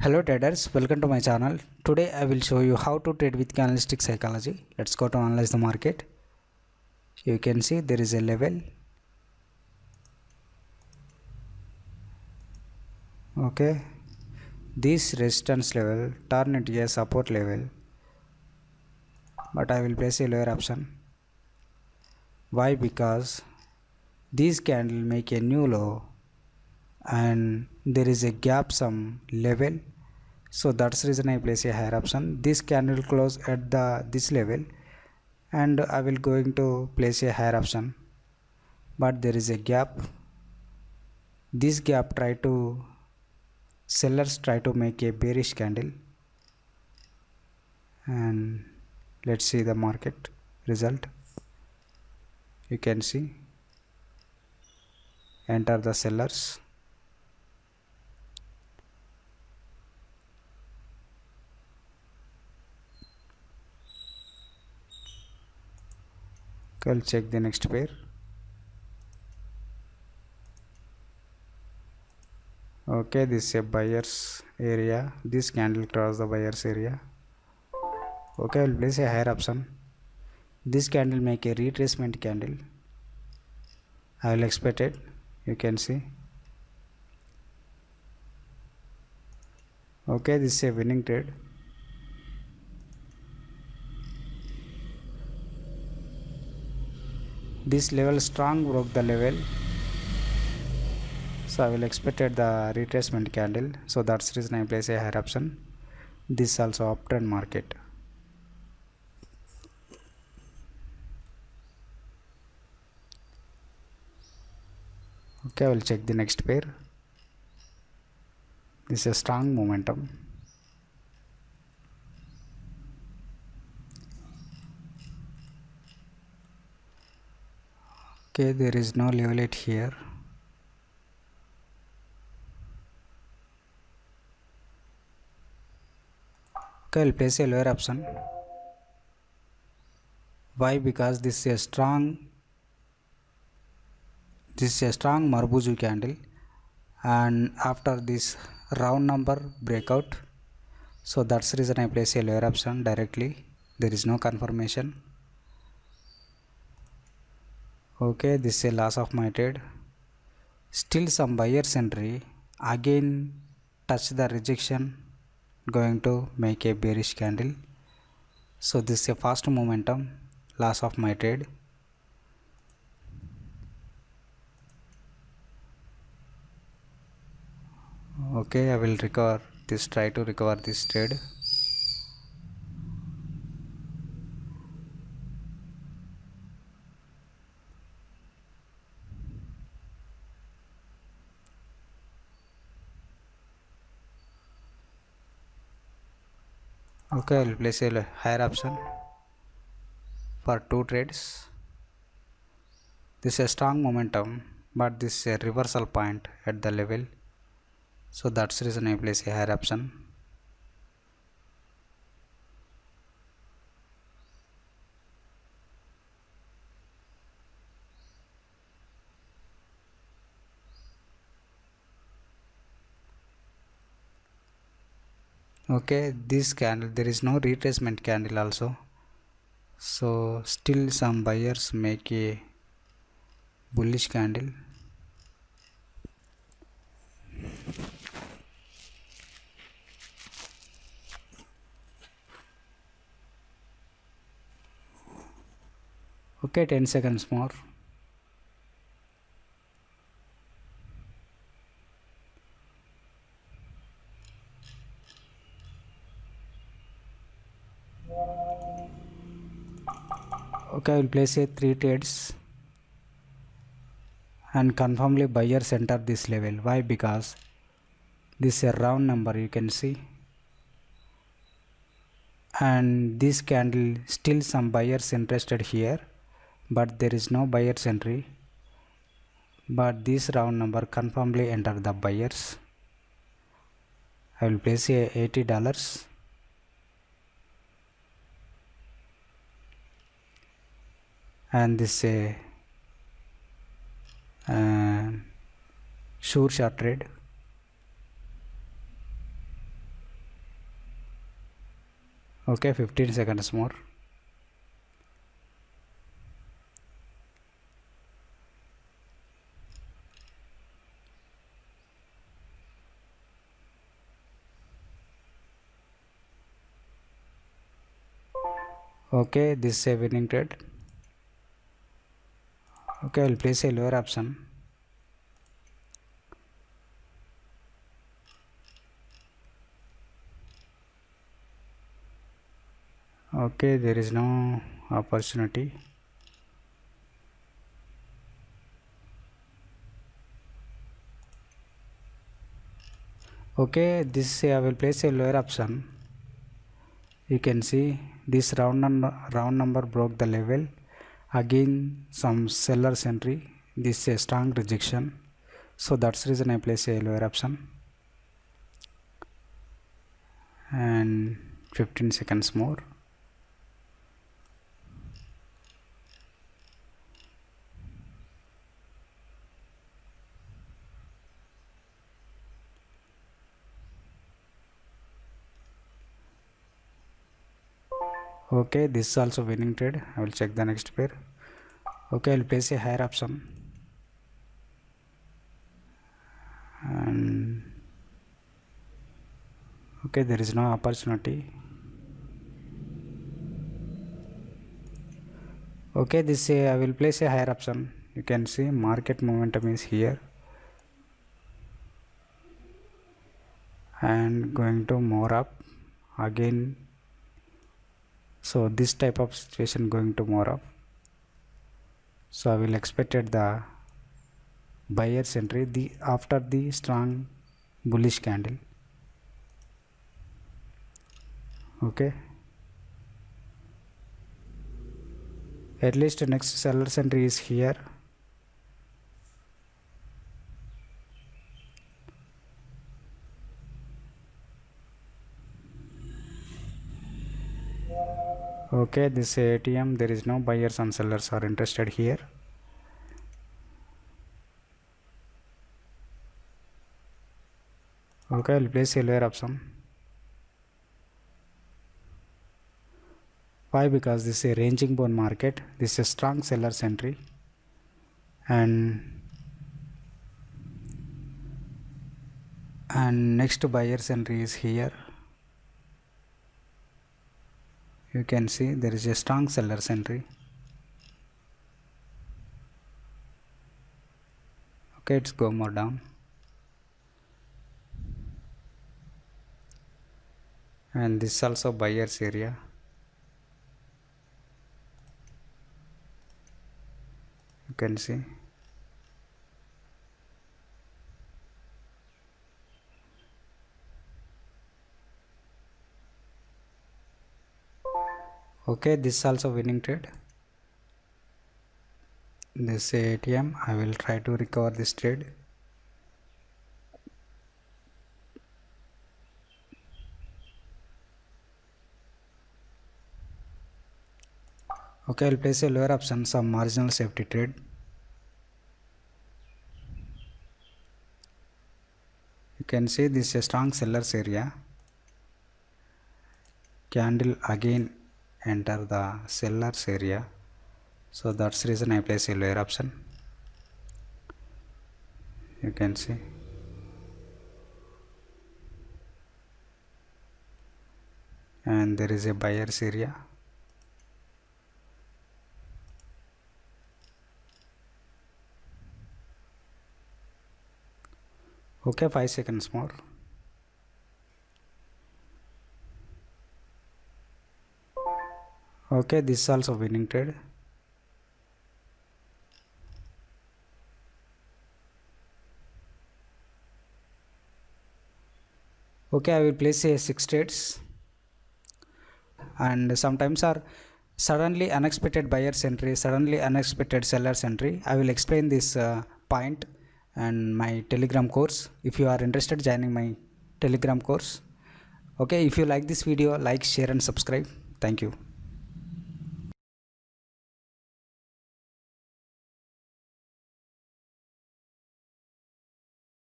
Hello traders, welcome to my channel. Today I will show you how to trade with candlestick psychology. Let's go to analyze the market. You can see there is a level. Okay. This resistance level turn into a support level. But I will place a lower option. Why? Because this candle make a new low and there is a gap some level. So that's the reason I place a higher option. This candle close at this level and I will going to place a higher option, but there is a gap. This gap sellers try to make a bearish candle, and let's see the market result. You can see enter the sellers. Okay, I'll check the next pair. Okay, this is a buyer's area. This candle cross the buyer's area. Okay, I'll place a higher option. This candle make a retracement candle. I will expect it. You can see. Okay, this is a winning trade. This level strong broke the level, so I will expect the retracement candle. So that's the reason I place a higher option. This also uptrend market. Okay, I will check the next pair. This is a strong momentum. Okay, there is no level at here. Okay, I'll place a lower option. Why? Because this is a strong Marbuju candle, and after this round number breakout, so that's the reason I place a lower option directly. There is no confirmation. Okay, this is a loss of my trade. Still some buyer's entry, again touch the rejection, going to make a bearish candle. So this is a fast momentum, loss of my trade. Okay, I will try to recover this trade. Okay, I will place a higher option for 2 trades. This is a strong momentum, but this is a reversal point at the level. So that's the reason I place a higher option. Okay, this candle, there is no retracement candle also. So still some buyers make a bullish candle. Okay, 10 seconds more. Okay, I will place a 3 trades and confirmly buyers enter this level. Why? Because this is a round number, you can see, and this candle still some buyers interested here, but there is no buyers entry, but this round number confirmly enter the buyers. I will place a $80 and this is a sure short trade. Okay, 15 seconds more. Okay, this is a winning trade. Okay, I'll place a lower option. Okay, there is no opportunity. Okay, this I will place a lower option. You can see this round number broke the level. Again some seller's entry. This is a strong rejection. So that's the reason I place a lower option. And 15 seconds more. Okay, this is also winning trade. I will check the next pair. Okay, I'll place a higher option. And okay, there is no opportunity. Okay, this I will place a higher option. You can see market momentum is here and going to more up again. So this type of situation going to more up. So I will expected the buyer's entry after the strong bullish candle. Okay, at least next seller's entry is here. Okay, this ATM, there is no buyers and sellers are interested here. Okay, I'll place a lower option. Why? Because this is a ranging bone market. This is a strong seller's entry, and next buyer's entry is here. You can see there is a strong seller's entry. Okay, let's go more down. And this is also buyer's area. You can see. Okay, this is also winning trade. This ATM, I will try to recover this trade. Okay, I'll place a lower option, some marginal safety trade. You can see this is a strong seller's area. Candle again enter the seller's area. So that's the reason I place a lower option. You can see. And there is a buyer's area. Okay, 5 seconds more. Okay, this is also winning trade. Okay, I will place a 6 trades. And sometimes are suddenly unexpected buyer's entry, suddenly unexpected seller's entry. I will explain this point and my Telegram course. If you are interested joining my Telegram course. Okay, if you like this video, like, share and subscribe. Thank you.